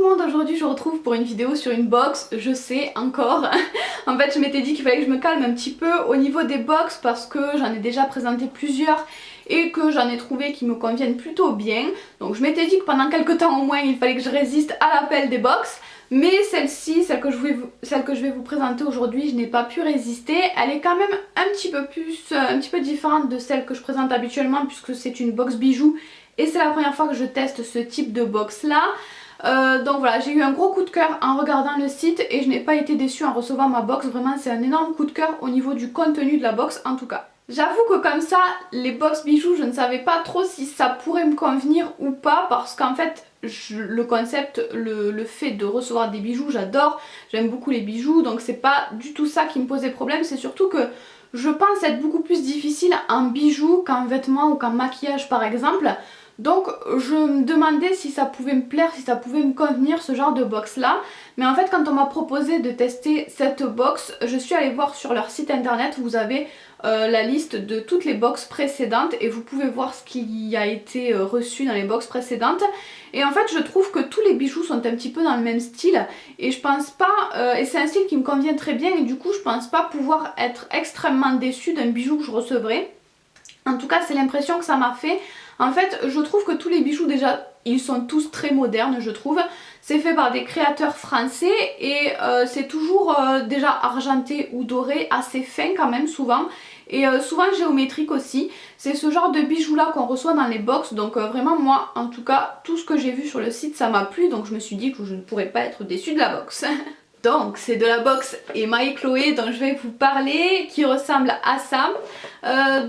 monde, aujourd'hui je vous retrouve pour une vidéo sur une box, je sais encore. En fait je m'étais dit qu'il fallait que je me calme un petit peu au niveau des box parce que j'en ai déjà présenté plusieurs et que j'en ai trouvé qui me conviennent plutôt bien. Donc je m'étais dit que pendant quelques temps au moins il fallait que je résiste à l'appel des box. Mais celle-ci, celle que je vais vous présenter aujourd'hui, je n'ai pas pu résister. Elle est quand même un petit peu différente de celle que je présente habituellement puisque c'est une box bijoux et c'est la première fois que je teste ce type de box là. Donc voilà, j'ai eu un gros coup de cœur en regardant le site et je n'ai pas été déçue en recevant ma box. Vraiment c'est un énorme coup de cœur au niveau du contenu de la box en tout cas. J'avoue que comme ça, les box bijoux, je ne savais pas trop si ça pourrait me convenir ou pas parce qu'en fait le concept, le fait de recevoir des bijoux, j'adore, j'aime beaucoup les bijoux, donc c'est pas du tout ça qui me posait problème, c'est surtout que je pense être beaucoup plus difficile en bijoux qu'en vêtements ou qu'en maquillage par exemple. Donc je me demandais si ça pouvait me plaire, si ça pouvait me convenir ce genre de box là. Mais en fait quand on m'a proposé de tester cette box, je suis allée voir sur leur site internet, vous avez la liste de toutes les box précédentes et vous pouvez voir ce qui a été reçu dans les box précédentes. Et en fait je trouve que tous les bijoux sont un petit peu dans le même style et je pense pas, et c'est un style qui me convient très bien et du coup je pense pas pouvoir être extrêmement déçue d'un bijou que je recevrai. En tout cas c'est l'impression que ça m'a fait. En fait je trouve que tous les bijoux déjà ils sont tous très modernes je trouve. C'est fait par des créateurs français et c'est toujours déjà argenté ou doré, assez fin quand même souvent. Et souvent géométrique aussi. C'est ce genre de bijoux là qu'on reçoit dans les box. Donc vraiment moi en tout cas tout ce que j'ai vu sur le site ça m'a plu. Donc je me suis dit que je ne pourrais pas être déçue de la box. Donc c'est de la box Emma et Chloé dont je vais vous parler qui ressemble à ça.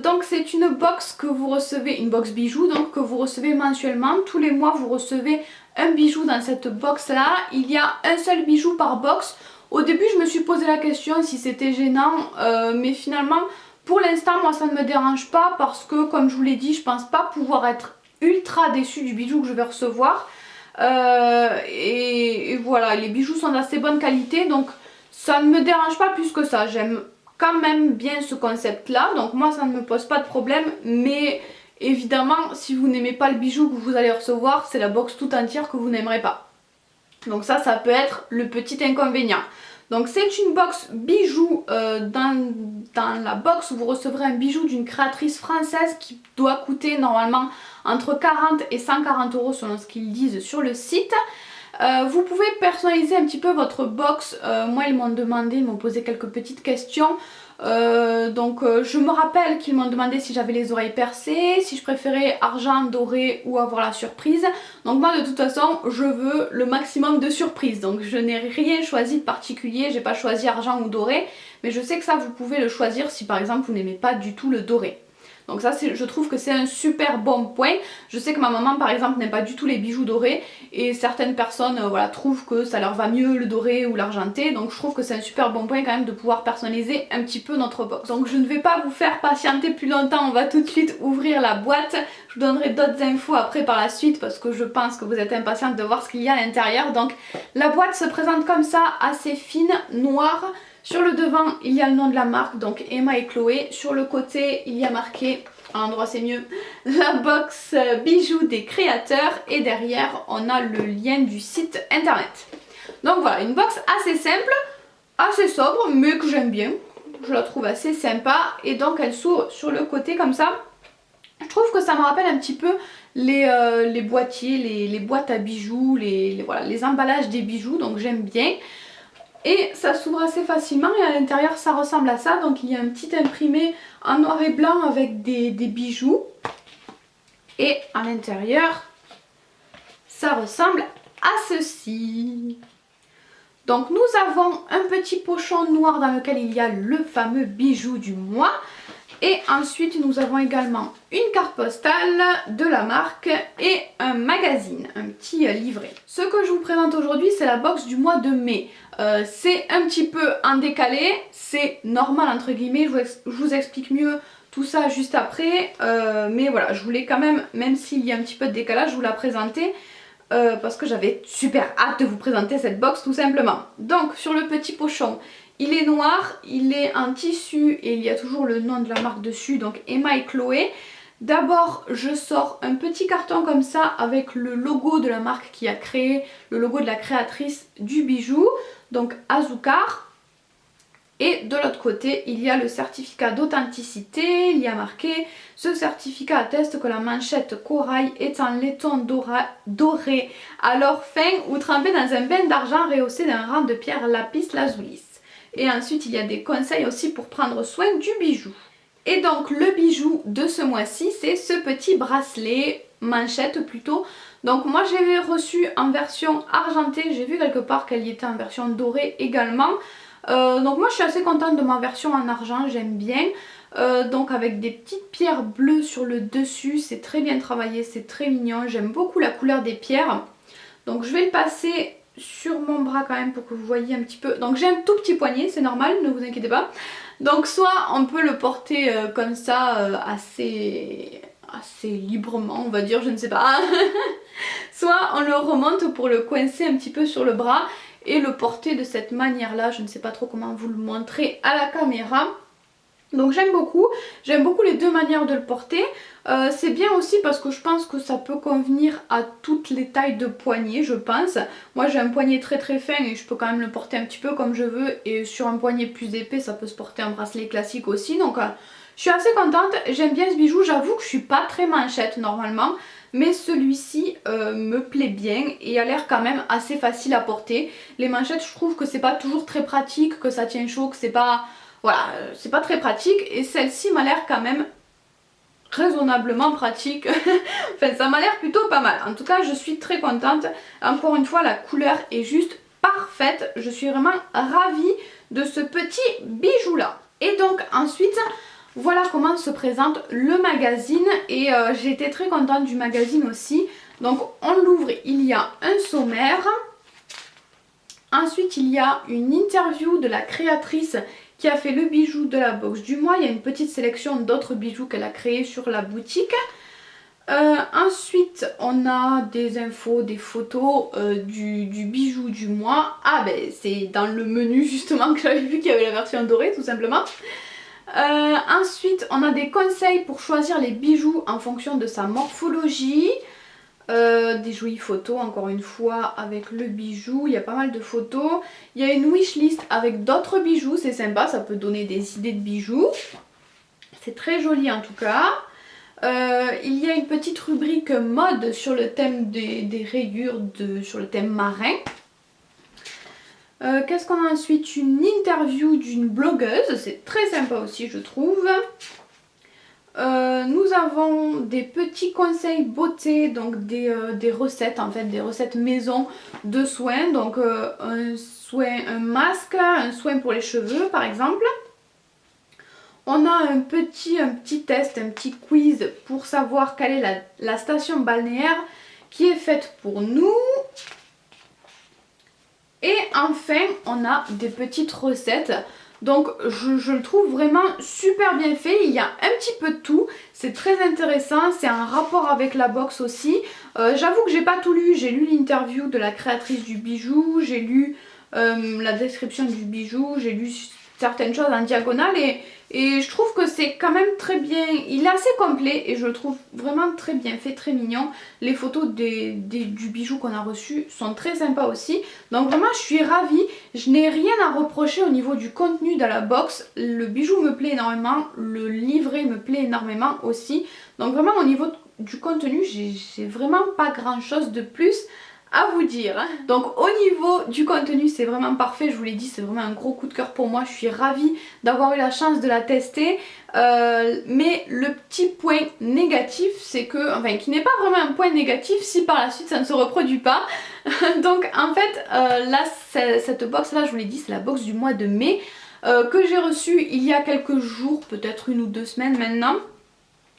Donc c'est une box que vous recevez, une box bijoux donc que vous recevez mensuellement. Tous les mois vous recevez un bijou dans cette box là. Il y a un seul bijou par box. Au début je me suis posé la question si c'était gênant mais finalement pour l'instant moi ça ne me dérange pas parce que comme je vous l'ai dit je pense pas pouvoir être ultra déçue du bijou que je vais recevoir. Et voilà, les bijoux sont d'assez bonne qualité donc ça ne me dérange pas plus que ça. J'aime quand même bien ce concept là donc moi ça ne me pose pas de problème, mais évidemment si vous n'aimez pas le bijou que vous allez recevoir c'est la box tout entière que vous n'aimerez pas. Donc ça peut être le petit inconvénient. Donc c'est une box bijoux, dans la box vous recevrez un bijou d'une créatrice française qui doit coûter normalement entre 40 et 140 € selon ce qu'ils disent sur le site. Vous pouvez personnaliser un petit peu votre box, moi ils m'ont demandé, ils m'ont posé quelques petites questions. Je me rappelle qu'ils m'ont demandé si j'avais les oreilles percées, si je préférais argent, doré ou avoir la surprise. Donc moi de toute façon je veux le maximum de surprises, donc je n'ai rien choisi de particulier, j'ai pas choisi argent ou doré, mais je sais que ça vous pouvez le choisir si par exemple vous n'aimez pas du tout le doré. Donc ça je trouve que c'est un super bon point. Je sais que ma maman par exemple n'aime pas du tout les bijoux dorés et certaines personnes voilà, trouvent que ça leur va mieux le doré ou l'argenté. Donc je trouve que c'est un super bon point quand même de pouvoir personnaliser un petit peu notre box. Donc je ne vais pas vous faire patienter plus longtemps, on va tout de suite ouvrir la boîte. Je vous donnerai d'autres infos après par la suite parce que je pense que vous êtes impatiente de voir ce qu'il y a à l'intérieur. Donc la boîte se présente comme ça, assez fine, noire. Sur le devant il y a le nom de la marque, donc Emma et Chloé. Sur le côté il y a marqué, à l'endroit c'est mieux, la box bijoux des créateurs. Et derrière on a le lien du site internet. Donc voilà, une box assez simple, assez sobre mais que j'aime bien. Je la trouve assez sympa et donc elle s'ouvre sur le côté comme ça. Je trouve que ça me rappelle un petit peu les boîtiers, les boîtes à bijoux, voilà, les emballages des bijoux, donc j'aime bien. Et ça s'ouvre assez facilement et à l'intérieur ça ressemble à ça. Donc il y a un petit imprimé en noir et blanc avec des bijoux. Et à l'intérieur ça ressemble à ceci. Donc nous avons un petit pochon noir dans lequel il y a le fameux bijou du mois. Et ensuite nous avons également une carte postale de la marque et un magazine, un petit livret. Ce que je vous présente aujourd'hui c'est la box du mois de mai. C'est un petit peu en décalé, c'est normal entre guillemets, je vous explique mieux tout ça juste après. Mais voilà, je voulais quand même s'il y a un petit peu de décalage, vous la présenter. Parce que j'avais super hâte de vous présenter cette box tout simplement. Donc sur le petit pochon, il est noir, il est en tissu et il y a toujours le nom de la marque dessus, donc Emma et Chloé. D'abord, je sors un petit carton comme ça avec le logo de la marque qui a créé, le logo de la créatrice du bijou, donc Azoukar. Et de l'autre côté, il y a le certificat d'authenticité. Il y a marqué: ce certificat atteste que la manchette corail est en laiton doré, alors fin ou trempé dans un bain d'argent rehaussé d'un rang de pierre lapis lazuli. Et ensuite, il y a des conseils aussi pour prendre soin du bijou. Et donc, le bijou de ce mois-ci, c'est ce petit bracelet, manchette plutôt. Donc moi, j'ai reçu en version argentée. J'ai vu quelque part qu'elle y était en version dorée également. Donc moi je suis assez contente de ma version en argent, j'aime bien. Donc avec des petites pierres bleues sur le dessus, c'est très bien travaillé, c'est très mignon. J'aime beaucoup la couleur des pierres. Donc je vais le passer sur mon bras quand même pour que vous voyez un petit peu. Donc j'ai un tout petit poignet, c'est normal, ne vous inquiétez pas. Donc soit on peut le porter comme ça, assez librement on va dire, je ne sais pas. Soit on le remonte pour le coincer un petit peu sur le bras et le porter de cette manière là. Je ne sais pas trop comment vous le montrer à la caméra. Donc j'aime beaucoup les deux manières de le porter. C'est bien aussi parce que je pense que ça peut convenir à toutes les tailles de poignet, je pense. Moi j'ai un poignet très très fin et je peux quand même le porter un petit peu comme je veux. Et sur un poignet plus épais, ça peut se porter un bracelet classique aussi. Donc je suis assez contente, j'aime bien ce bijou. J'avoue que je suis pas très manchette normalement, mais celui-ci me plaît bien et a l'air quand même assez facile à porter. Les manchettes, je trouve que c'est pas toujours très pratique, que ça tient chaud, que c'est pas... Voilà, c'est pas très pratique, et celle-ci m'a l'air quand même raisonnablement pratique. Enfin, ça m'a l'air plutôt pas mal. En tout cas, je suis très contente. Encore une fois, la couleur est juste parfaite. Je suis vraiment ravie de ce petit bijou là. Et donc ensuite, voilà comment se présente le magazine. Et j'ai été très contente du magazine aussi. Donc on l'ouvre, il y a un sommaire. Ensuite, il y a une interview de la créatrice qui a fait le bijou de la box du mois. Il y a une petite sélection d'autres bijoux qu'elle a créés sur la boutique. Ensuite, on a des infos, des photos du bijou du mois. Ah ben c'est dans le menu justement que j'avais vu qu'il y avait la version dorée tout simplement. Ensuite, on a des conseils pour choisir les bijoux en fonction de sa morphologie. Des jolies photos encore une fois avec le bijou, il y a pas mal de photos. Il y a une wishlist avec d'autres bijoux, c'est sympa, ça peut donner des idées de bijoux. C'est très joli en tout cas. Il y a une petite rubrique mode sur le thème des rayures, sur le thème marin. Qu'est-ce qu'on a ensuite? Une interview d'une blogueuse, c'est très sympa aussi je trouve. Nous avons des petits conseils beauté, donc des recettes en fait, des recettes maison de soins, donc un masque, un soin pour les cheveux par exemple. On a un petit test, un petit quiz pour savoir quelle est la station balnéaire qui est faite pour nous. Et enfin on a des petites recettes. Donc je le trouve vraiment super bien fait, il y a un petit peu de tout, c'est très intéressant, c'est un rapport avec la box aussi. J'avoue que j'ai pas tout lu, j'ai lu l'interview de la créatrice du bijou, j'ai lu la description du bijou, j'ai lu certaines choses en diagonale et je trouve que c'est quand même très bien, il est assez complet et je le trouve vraiment très bien fait, très mignon. Les photos du bijou qu'on a reçu sont très sympas aussi, donc vraiment je suis ravie, je n'ai rien à reprocher au niveau du contenu de la box. Le bijou me plaît énormément, le livret me plaît énormément aussi, donc vraiment au niveau du contenu j'ai vraiment pas grand chose de plus à vous dire. Donc au niveau du contenu c'est vraiment parfait, je vous l'ai dit, c'est vraiment un gros coup de cœur pour moi, je suis ravie d'avoir eu la chance de la tester. Mais le petit point négatif c'est que, enfin qui n'est pas vraiment un point négatif si par la suite ça ne se reproduit pas. Donc en fait là cette box là, je vous l'ai dit, c'est la box du mois de mai que j'ai reçue il y a quelques jours, peut-être 1 ou 2 semaines maintenant.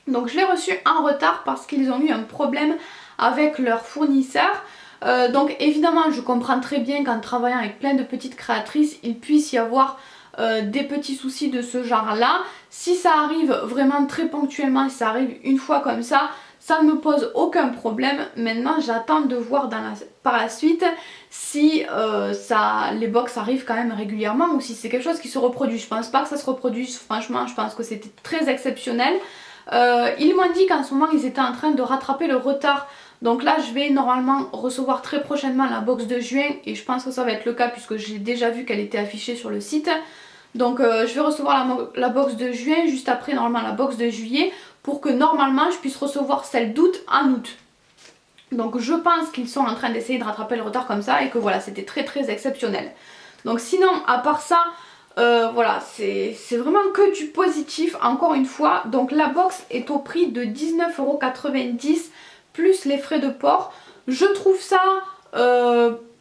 Donc je l'ai reçue en retard parce qu'ils ont eu un problème avec leur fournisseur. Donc évidemment je comprends très bien qu'en travaillant avec plein de petites créatrices il puisse y avoir des petits soucis de ce genre là. Si ça arrive vraiment très ponctuellement, si ça arrive une fois comme ça ne me pose aucun problème. Maintenant j'attends de voir par la suite si les box arrivent quand même régulièrement ou si c'est quelque chose qui se reproduit. Je pense pas que ça se reproduise, franchement je pense que c'était très exceptionnel. Ils m'ont dit qu'en ce moment ils étaient en train de rattraper le retard. Donc là je vais normalement recevoir très prochainement la box de juin et je pense que ça va être le cas puisque j'ai déjà vu qu'elle était affichée sur le site. Donc je vais recevoir la box de juin, juste après normalement la box de juillet, pour que normalement je puisse recevoir celle d'août en août. Donc je pense qu'ils sont en train d'essayer de rattraper le retard comme ça et que voilà, c'était très très exceptionnel. Donc sinon à part ça, voilà, c'est vraiment que du positif encore une fois. Donc la box est au prix de 19,90 € plus les frais de port. Je trouve ça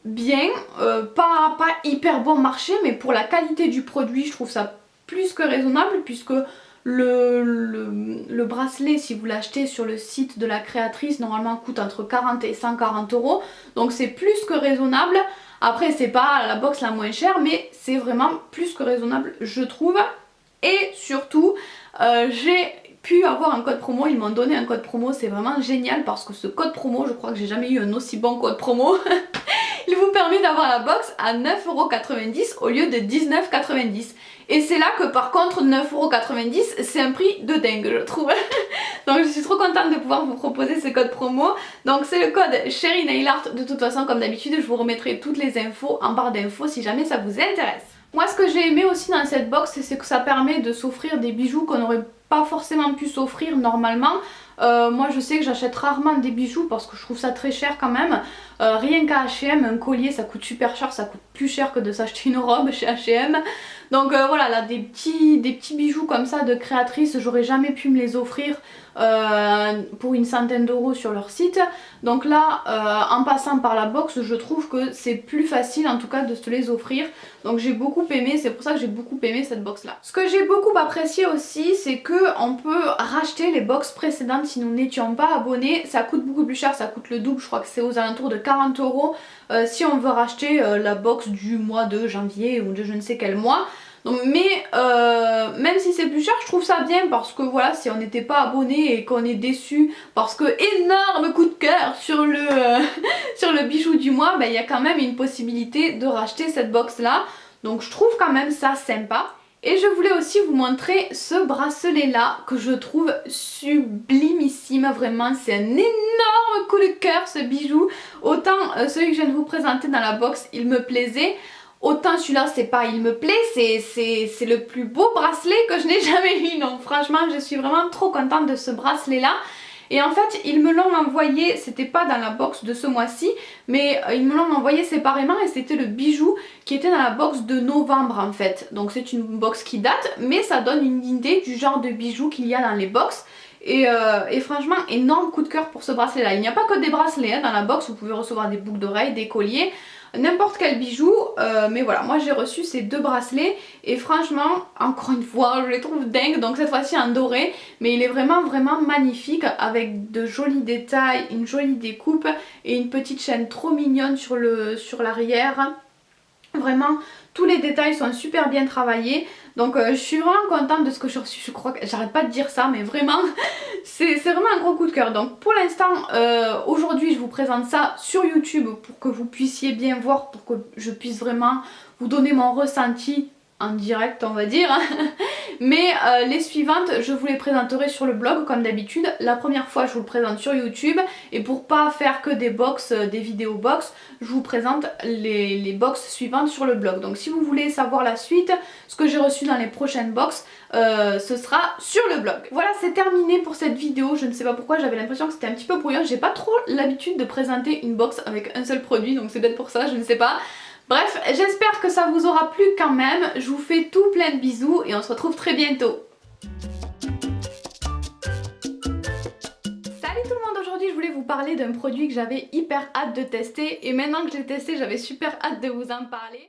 bien, pas hyper bon marché, mais pour la qualité du produit je trouve ça plus que raisonnable, puisque le bracelet, si vous l'achetez sur le site de la créatrice, normalement coûte entre 40 et 140 €. Donc c'est plus que raisonnable. Après c'est pas la box la moins chère, mais c'est vraiment plus que raisonnable je trouve. Et surtout j'ai pu avoir un code promo, ils m'ont donné un code promo, c'est vraiment génial parce que ce code promo, je crois que j'ai jamais eu un aussi bon code promo. Il vous permet d'avoir la box à 9,90 € au lieu de 19,90 €. Et c'est là que par contre 9,90 € c'est un prix de dingue je trouve. Donc je suis trop contente de pouvoir vous proposer ce code promo. Donc c'est le code Cherry Nail Art. De toute façon comme d'habitude je vous remettrai toutes les infos en barre d'infos si jamais ça vous intéresse. Moi ce que j'ai aimé aussi dans cette box c'est que ça permet de s'offrir des bijoux qu'on n'aurait pas forcément pu s'offrir normalement. Moi je sais que j'achète rarement des bijoux parce que je trouve ça très cher quand même. Rien qu'à H&M, un collier ça coûte super cher, ça coûte plus cher que de s'acheter une robe chez H&M. Donc voilà, là des petits bijoux comme ça de créatrices, j'aurais jamais pu me les offrir pour une centaine d'euros sur leur site. Donc là en passant par la box je trouve que c'est plus facile en tout cas de se les offrir. Donc j'ai beaucoup aimé, c'est pour ça que j'ai beaucoup aimé cette box là. Ce que j'ai beaucoup apprécié aussi c'est que on peut racheter les box précédentes si nous n'étions pas abonnés. Ça coûte beaucoup plus cher, ça coûte le double, je crois que c'est aux alentours de 40 € si on veut racheter la box du mois de janvier ou de je ne sais quel mois. Donc, mais même si c'est plus cher je trouve ça bien parce que voilà, si on n'était pas abonné et qu'on est déçu parce que énorme coup de cœur sur le, sur le bijou du mois, il y a quand même une possibilité de racheter cette box là. Donc je trouve quand même ça sympa. Et je voulais aussi vous montrer ce bracelet là que je trouve sublimissime, vraiment c'est un énorme coup de cœur ce bijou. Autant celui que je viens de vous présenter dans la box il me plaisait, autant celui-là c'est pas il me plaît, c'est le plus beau bracelet que je n'ai jamais eu. Donc franchement je suis vraiment trop contente de ce bracelet là. Et en fait ils me l'ont envoyé, c'était pas dans la box de ce mois-ci, mais ils me l'ont envoyé séparément et c'était le bijou qui était dans la box de novembre en fait. Donc c'est une box qui date, mais ça donne une idée du genre de bijoux qu'il y a dans les box. Et franchement énorme coup de cœur pour ce bracelet là. Il n'y a pas que des bracelets hein, dans la box, vous pouvez recevoir des boucles d'oreilles, des colliers, n'importe quel bijou, mais voilà, moi j'ai reçu ces deux bracelets et franchement encore une fois je les trouve dingues. Donc cette fois-ci en doré, mais il est vraiment magnifique avec de jolis détails, une jolie découpe et une petite chaîne trop mignonne sur l'arrière. Vraiment tous les détails sont super bien travaillés. Donc je suis vraiment contente de ce que j'ai reçu. Je crois que j'arrête pas de dire ça, mais vraiment c'est vraiment un gros coup de cœur. Donc pour l'instant aujourd'hui je vous présente ça sur YouTube pour que vous puissiez bien voir, pour que je puisse vraiment vous donner mon ressenti en direct on va dire. Mais les suivantes je vous les présenterai sur le blog comme d'habitude. La première fois je vous le présente sur YouTube, et pour pas faire que des box, des vidéos box, je vous présente les box suivantes sur le blog. Donc si vous voulez savoir la suite, ce que j'ai reçu dans les prochaines box, ce sera sur le blog. Voilà, c'est terminé pour cette vidéo. Je ne sais pas pourquoi, j'avais l'impression que c'était un petit peu brouillon. J'ai pas trop l'habitude de présenter une box avec un seul produit, donc c'est peut-être pour ça, je ne sais pas. Bref, j'espère que ça vous aura plu quand même. Je vous fais tout plein de bisous et on se retrouve très bientôt. Salut tout le monde, aujourd'hui je voulais vous parler d'un produit que j'avais hyper hâte de tester, et maintenant que je l'ai testé j'avais super hâte de vous en parler.